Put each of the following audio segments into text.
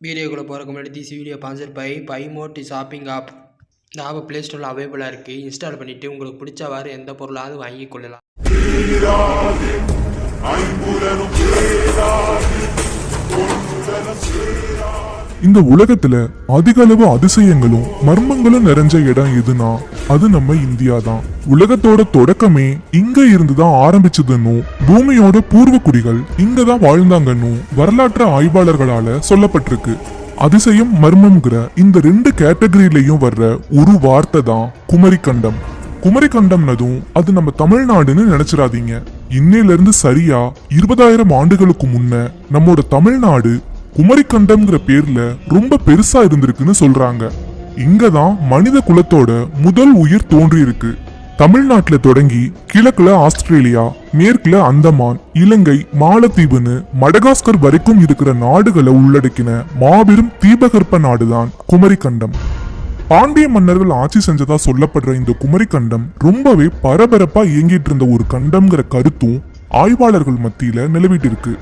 வீடியோக்குள்ளே போகிறதுக்கு முன்னாடி this video sponsor by mod shopping app. இந்த ஆப் ப்ளே ஸ்டோரில் அவைலபிளாக இருக்குது. இன்ஸ்டால் பண்ணிவிட்டு உங்களுக்கு பிடிச்சவாறு எந்த பொருளாவது வாங்கி கொள்ளலாம். இந்த உலகத்துல அதிக அளவு அதிசயங்களும் மர்மங்களும் நிறைஞ்ச இடம் எதுனா அது நம்ம இந்தியா தான். உலகத்தோட தொடக்கமே இங்க இருந்துதான் ஆரம்பிச்சதுன்னும் பூமியோட பூர்வ குடிகள் இங்கதான் வாழ்ந்தாங்கன்னும் வரலாற்று ஆய்வாளர்களால சொல்லப்பட்டிருக்கு. அதிசயம் மர்மம்ங்கிற இந்த ரெண்டு கேட்டகரியிலையும் வர்ற ஒரு வார்த்தை தான் குமரிக்கண்டம். குமரிக்கண்டம்னதும் அது நம்ம தமிழ்நாடுன்னு நினைச்சிடாதீங்க. இன்னையில இருந்து சரியா 20,000 ஆண்டுகளுக்கு முன்ன நம்மோட தமிழ்நாடு குமரிக்கண்டம்ங்கிற பேர்ல ரொம்ப பெருசா இருந்திருக்குன்னு சொல்றாங்க. இங்கதான் மனித குலத்தோட முதல் உயிர் தோன்றி இருக்கு. தமிழ்நாட்டுல தொடங்கி கிழக்குல ஆஸ்திரேலியா, மேற்குல அந்தமான், இலங்கை, மாலத்தீவுன்னு மடகாஸ்கர் வரைக்கும் இருக்கிற நாடுகளை உள்ளடக்கின மாபெரும் தீபகற்ப நாடுதான் குமரிக்கண்டம். பாண்டிய மன்னர்கள் ஆட்சி செஞ்சதா சொல்லப்படுற இந்த குமரிக்கண்டம் ரொம்பவே பரபரப்பா இயங்கிட்டு இருந்த ஒரு கண்டம்ங்கிற கருத்தும் ஆய்வாளர்கள் மத்தியில நிலவிட்டு இருக்கு.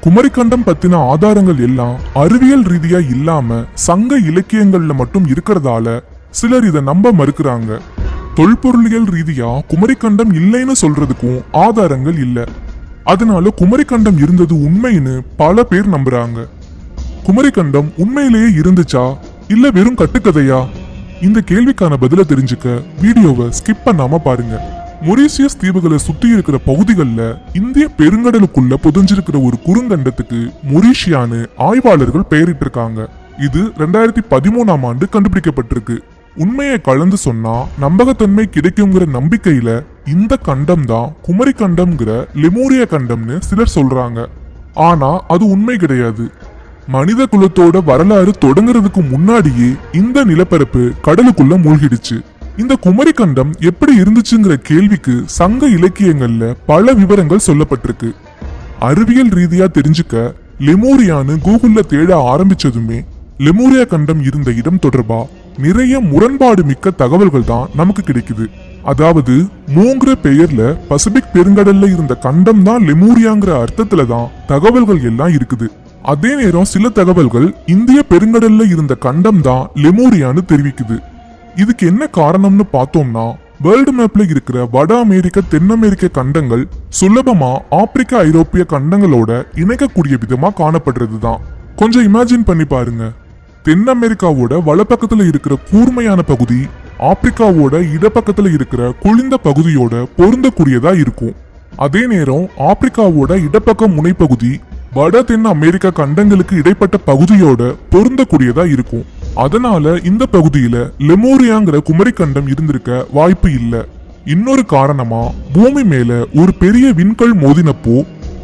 குமரிக்கண்டம் பத்தின ஆதாரங்கள் எல்லாம் அறிவியல் ரீதியா இல்லாம சங்க இலக்கியங்கள்ல மட்டும் இருக்கிறதால சிலர் இதை நம்ப மறுக்கிறாங்க. தொல்பொருளியல் ரீதியா குமரிக்கண்டம் இல்லைன்னு சொல்றதுக்கும் ஆதாரங்கள் இல்ல. அதனால குமரிக்கண்டம் இருந்தது உண்மைன்னு பல பேர் நம்புறாங்க. குமரிக்கண்டம் உண்மையிலேயே இருந்துச்சா இல்ல வெறும் கட்டுக்கதையா? இந்த கேள்விக்கான பதில தெரிஞ்சுக்க வீடியோவை ஸ்கிப் பண்ணாம பாருங்க. மொரீசியஸ் தீவுகளை சுத்தி இருக்கிற பகுதிகளில் இந்திய பெருங்கடலுக்குள்ள புதஞ்சிருக்கிற ஒரு குறுங்கண்டத்துக்கு மொரீஷியான்னு ஆய்வாளர்கள் பெயரிட்டு இருக்காங்க. இது 2013ஆம் ஆண்டு கண்டுபிடிக்கப்பட்டிருக்கு. உண்மையை கலந்து சொன்னா நம்பகத்தன்மை கிடைக்குங்கிற நம்பிக்கையில இந்த கண்டம் தான் குமரி கண்டம்ங்கிற லெமூரிய கண்டம்னு சிலர் சொல்றாங்க. ஆனா அது உண்மை கிடையாது. மனித குலத்தோட வரலாறு தொடங்குறதுக்கு முன்னாடியே இந்த நிலப்பரப்பு கடலுக்குள்ள மூழ்கிடுச்சு. இந்த குமரிக்கண்டம் எப்படி இருந்துச்சுங்கிற கேள்விக்கு சங்க இலக்கியங்கள்ல பல விவரங்கள் சொல்லப்பட்டிருக்கு. அறிவியல் ரீதியா தெரிஞ்சுக்க லெமூரியான்னு கூகுள்ல தேட ஆரம்பிச்சதுமே லெமூரியா கண்டம் இருந்த இடம் தொடர்பா நிறைய முரண்பாடு மிக்க தகவல்கள் தான் நமக்கு கிடைக்குது. அதாவது மூங்கிற பெயர்ல பசிபிக் பெருங்கடல்ல இருந்த கண்டம் தான் லெமூரியாங்கிற அர்த்தத்துல தான் தகவல்கள் எல்லாம் இருக்குது. அதே நேரம் சில தகவல்கள் இந்திய பெருங்கடல்ல இருந்த கண்டம் தான் லெமூரியான்னு தெரிவிக்குது. இதுக்கு என்ன காரணம்னு பார்த்தோம்னா வேர்ல்டு மேப்ல இருக்கிற வட அமெரிக்க, தென் அமெரிக்க கண்டங்கள் சுலபமா ஆப்பிரிக்க, ஐரோப்பிய கண்டங்களோட இணைக்கக்கூடிய விதமா காணப்படுறதுதான். கொஞ்சம் இமேஜின் பண்ணி பாருங்க. தென் அமெரிக்காவோட வலப்பக்கத்துல இருக்கிற கூர்மையான பகுதி ஆப்பிரிக்காவோட இடப்பக்கத்துல இருக்கிற குளிர்ந்த பகுதியோட பொருந்தக்கூடியதா இருக்கும். அதே நேரம் ஆப்பிரிக்காவோட இடப்பக்க முனைப்பகுதி வட தென் அமெரிக்க கண்டங்களுக்கு இடைப்பட்ட பகுதியோட பொருந்தக்கூடியதா இருக்கும். அதனால இந்த பகுதியில லெமூரியாங்கிற குமரிக்கண்டம் இருந்திருக்க வாய்ப்பு இல்ல. இன்னொரு காரணமா பூமி மேல ஒரு பெரிய விண்கல் மோதினப்போ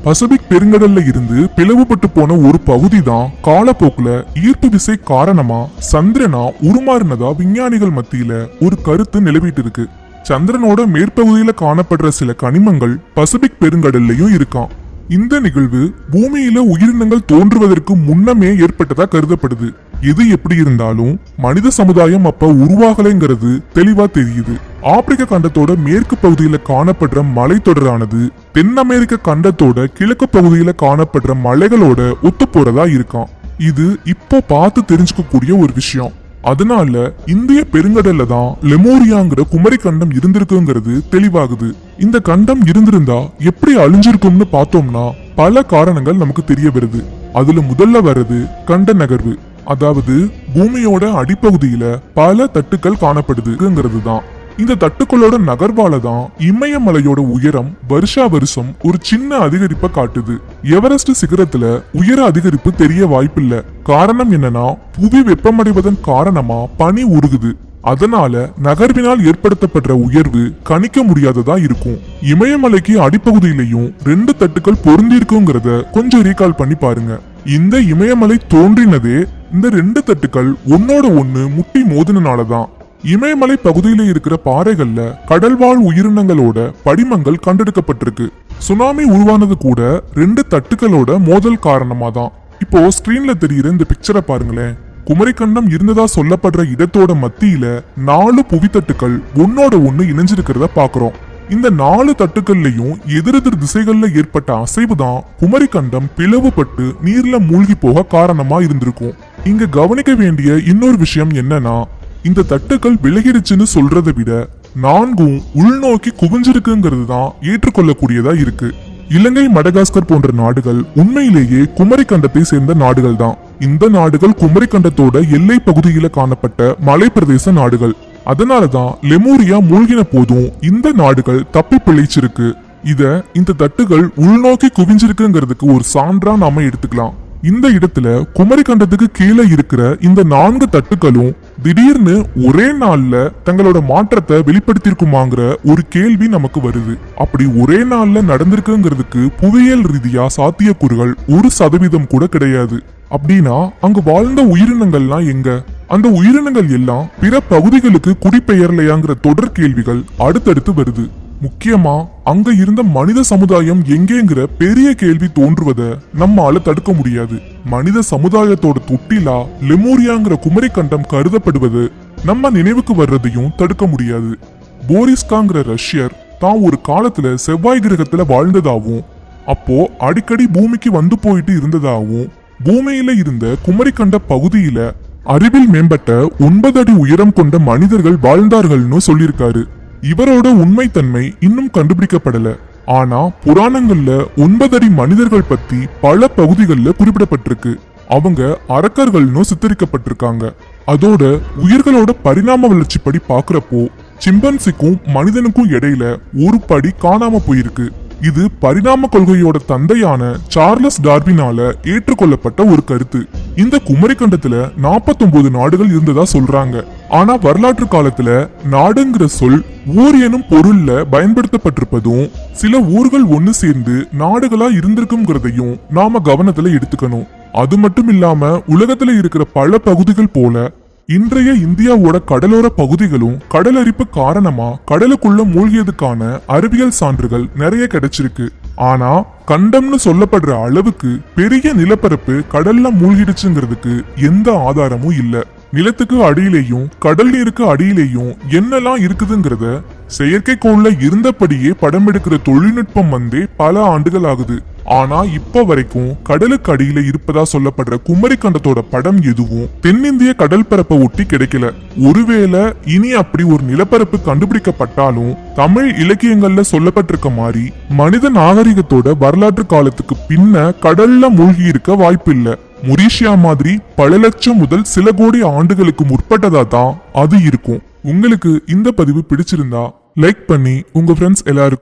பசிபிக் பெருங்கடல்ல இருந்து பிளவுபட்டு போன ஒரு பகுதி தான் காலப்போக்குல ஈர்ப்பு விசை காரணமா சந்திரனா உருமாறினதா விஞ்ஞானிகள் மத்தியில ஒரு கருத்து நிலவிட்டு இருக்கு. சந்திரனோட மேற்பகுதியில காணப்படுற சில கனிமங்கள் பசிபிக் பெருங்கடல்லையும் இருக்கான். இந்த நிகழ்வு பூமியில உயிரினங்கள் தோன்றுவதற்கு முன்னமே ஏற்பட்டதா கருதப்படுது. எது எப்படி இருந்தாலும் மனித சமுதாயம் அப்ப உருவாகலைங்கிறது தெளிவா தெரியுது. ஆப்பிரிக்க கண்டத்தோட மேற்கு பகுதியில காணப்படுற மலைத்தொடரானது தென் அமெரிக்க கண்டத்தோட கிழக்கு பகுதியில காணப்படுற மலைகளோட ஒத்து போறதா இருக்கான். இது இப்போ பார்த்து தெரிஞ்சுக்க கூடிய ஒரு விஷயம். அதனால இந்திய பெருங்கடல்ல தான் லெமூரியாங்கிற குமரி கண்டம் இருந்திருக்குங்கிறது தெளிவாகுது. இந்த கண்டம் இருந்திருந்தா எப்படி அழிஞ்சிருக்கும்னு பார்த்தோம்னா பல காரணங்கள் நமக்கு தெரிய வருது. அதுல முதல்ல வர்றது கண்ட நகர்வு. அதாவது பூமியோட அடிப்பகுதியில பல தட்டுக்கள் காணப்படுதுங்கிறது தான். இந்த தட்டுக்களோட நகர்வால தான் இமயமலையோட உயரம் வருஷா வருஷம் ஒரு சின்ன அதிகரிப்பை காட்டுது. எவரெஸ்ட் சிகரத்துல உயர அதிகரிப்பு தெரிய வாய்ப்பில்ல. காரணம் என்னன்னா புவி வெப்பமடைவதன் காரணமா பனி உருகுது. அதனால நகர்வினால் ஏற்படுத்தப்படுற உயர்வு கணிக்க முடியாததா இருக்கும். இமயமலைக்கு அடிப்பகுதியிலையும் 2 தட்டுக்கள் பொருந்தி இருக்குங்கிறத கொஞ்சம் ரீகால் பண்ணி பாருங்க. இந்த இமயமலை தோன்றினதே இந்த 2 தட்டுக்கள் ஒன்னோட ஒண்ணு முட்டி மோதினாலதான். இமயமலை பகுதியில இருக்கிற பாறைகள்ல கடல்வாழ் உயிரினங்களோட படிமங்கள் கண்டெடுக்கப்பட்டிருக்கு. சுனாமி உருவானது கூட 2 தட்டுக்களோட மோதல் காரணமா தான். இப்போ ஸ்கிரீன்ல தெரியுற இந்த பிக்சரை பாருங்களேன். குமரிக்கண்டம் இருந்ததா சொல்லப்படுற இடத்தோட மத்தியில 4 புவித்தட்டுக்கள் ஒன்னோட ஒண்ணு இணைஞ்சிருக்கிறத பாக்குறோம். இந்த 4 தட்டுக்கள்லயும் எதிரெதிர் திசைகள்ல ஏற்பட்ட அசைவு தான் குமரிக்கண்டம் பிளவுபட்டு நீர்ல மூழ்கி போக காரணமா இருந்திருக்கும். இங்க கவனிக்க வேண்டிய இன்னொரு விஷயம் என்னன்னா, இந்த தட்டுக்கள் விலகிடுச்சுன்னு சொல்றதை விட நான்கும் உள்நோக்கி குவிஞ்சிருக்குங்கிறது தான் ஏற்றுக்கொள்ளக்கூடியதா இருக்கு. இலங்கை, மடகாஸ்கர் போன்ற நாடுகள் உண்மையிலேயே குமரி கண்டத்தை சேர்ந்த நாடுகள் தான். இந்த நாடுகள் குமரி கண்டத்தோட எல்லை பகுதியில காணப்பட்ட மலை பிரதேச நாடுகள். அதனாலதான் லெமூரியா மூழ்கின போதும் இந்த நாடுகள் தப்பி பிழைச்சிருக்கு. இந்த தட்டுகள் உள்நோக்கி குவிஞ்சிருக்குங்கிறதுக்கு ஒரு சான்றா நாம எடுத்துக்கலாம். இந்த இடத்துல குமரி கண்டத்துக்கு கீழே இருக்கிற இந்த 4 தட்டுக்களும் திடீர்னு ஒரே நாள்ல தங்களோட மாற்றத்தை வெளிப்படுத்திருக்குமாங்கிற ஒரு கேள்வி நமக்கு வருது. அப்படி ஒரே நாள்ல நடந்திருக்குங்கிறதுக்கு புவியியல் ரீதியா சாத்தியக்கூறுகள் 1% கூட கிடையாது. அப்படின்னா அங்க வாழ்ந்த உயிரினங்கள்லாம் எங்க? அந்த உயிரினங்கள் எல்லாம் பிற பகுதிகளுக்கு குடிபெயர்லையாங்கிற தொடர் கேள்விகள் அடுத்தடுத்து வருது. முக்கியமா அங்க இருந்த மனித சமுதாயம் எங்கேங்கிற பெரிய கேள்வி தோன்றுவதை நம்மால தடுக்க முடியாது. மனித சமுதாயத்தோட தொட்டிலா லெமூரியாங்கிற குமரி கண்டம் கருதப்படுவது நம்ம நினைவுக்கு வர்றதையும் தடுக்க முடியாது. போரிஸ்காங்கிற ரஷ்யர் தான் ஒரு காலத்துல செவ்வாய் கிரகத்துல வாழ்ந்ததாவும், அப்போ அடிக்கடி பூமிக்கு வந்து போயிட்டு இருந்ததாவும், பூமியில இருந்த குமரி கண்ட பகுதியில அறிவில் மேம்பட்ட 9 அடி உயரம் கொண்ட மனிதர்கள் வாழ்ந்தார்கள்னு சொல்லியிருக்காரு. இவரோட உண்மைத்தன்மை இன்னும் கண்டுபிடிக்கப்படல. ஆனா புராணங்கள்ல 9 அடி மனிதர்கள் பத்தி பல பகுதிகள்ல குறிப்பிடப்பட்டிருக்கு. அவங்க அரக்கர்கள்னு சித்தரிக்கப்பட்டிருக்காங்க. அதோட உயிர்களோட பரிணாம வளர்ச்சி படி பாக்குறப்போ சிம்பன்சிக்கும் மனிதனுக்கும் இடையில ஒரு படி காணாம போயிருக்கு. இது பரிணாம கொள்கையோட தந்தையான சார்லஸ் டார்வினால ஏற்றுக்கொள்ளப்பட்ட ஒரு கருத்து. இந்த குமரி கண்டத்துல 49 நாடுகள் இருந்ததா சொல்றாங்க. ஆனா வரலாற்று காலத்துல நாடுங்கிற சொல் ஊர் எனும் பொருள்ல பயன்படுத்தப்பட்டிருப்பதும், சில ஊர்கள் ஒண்ணு சேர்ந்து நாடுகளா இருந்திருக்குங்கிறதையும் நாம கவனத்துல எடுத்துக்கணும். அது மட்டும் இல்லாம உலகத்துல இருக்கிற பல பகுதிகள் போல இன்றைய இந்தியாவோட கடலோர பகுதிகளும் கடலரிப்பு காரணமா கடலுக்குள்ள மூழ்கியதுக்கான அறிவியல் சான்றுகள் நிறைய கிடைச்சிருக்கு. ஆனா கண்டம்னு சொல்லப்படுற அளவுக்கு பெரிய நிலப்பரப்பு கடல்ல மூழ்கிடுச்சுங்கிறதுக்கு எந்த ஆதாரமும் இல்ல. நிலத்துக்கு அடியிலேயும் கடல் நீருக்கு அடியிலேயும் என்னெல்லாம் இருக்குதுங்கிறத செயற்கைக்கோள்ல இருந்தபடியே படம் எடுக்கிற தொழில்நுட்பம் வந்தே பல ஆண்டுகள் ஆகுது. ஆனா இப்ப வரைக்கும் கடலுக்கு அடியில இருப்பதா சொல்லப்படுற குமரி கண்டத்தோட படம் எதுவும் தென்னிந்திய கடல் பரப்பை ஒட்டி கிடைக்கல. ஒருவேளை இனி அப்படி ஒரு நிலப்பரப்பு கண்டுபிடிக்கப்பட்டாலும் தமிழ் இலக்கியங்கள்ல சொல்லப்பட்டிருக்க மாதிரி மனித நாகரிகத்தோட வரலாற்று காலத்துக்கு பின்ன கடல்ல மூழ்கி இருக்க வாய்ப்பில்லை. மொரீஷியா மாதிரி பல லட்சம் முதல் சில கோடி ஆண்டுகளுக்கு முற்பட்டதா தான் அது இருக்கும். உங்களுக்கு இந்த பதிவு பிடிச்சிருந்தா லைக் பண்ணி உங்க ஃப்ரெண்ட்ஸ் எல்லாருக்கும்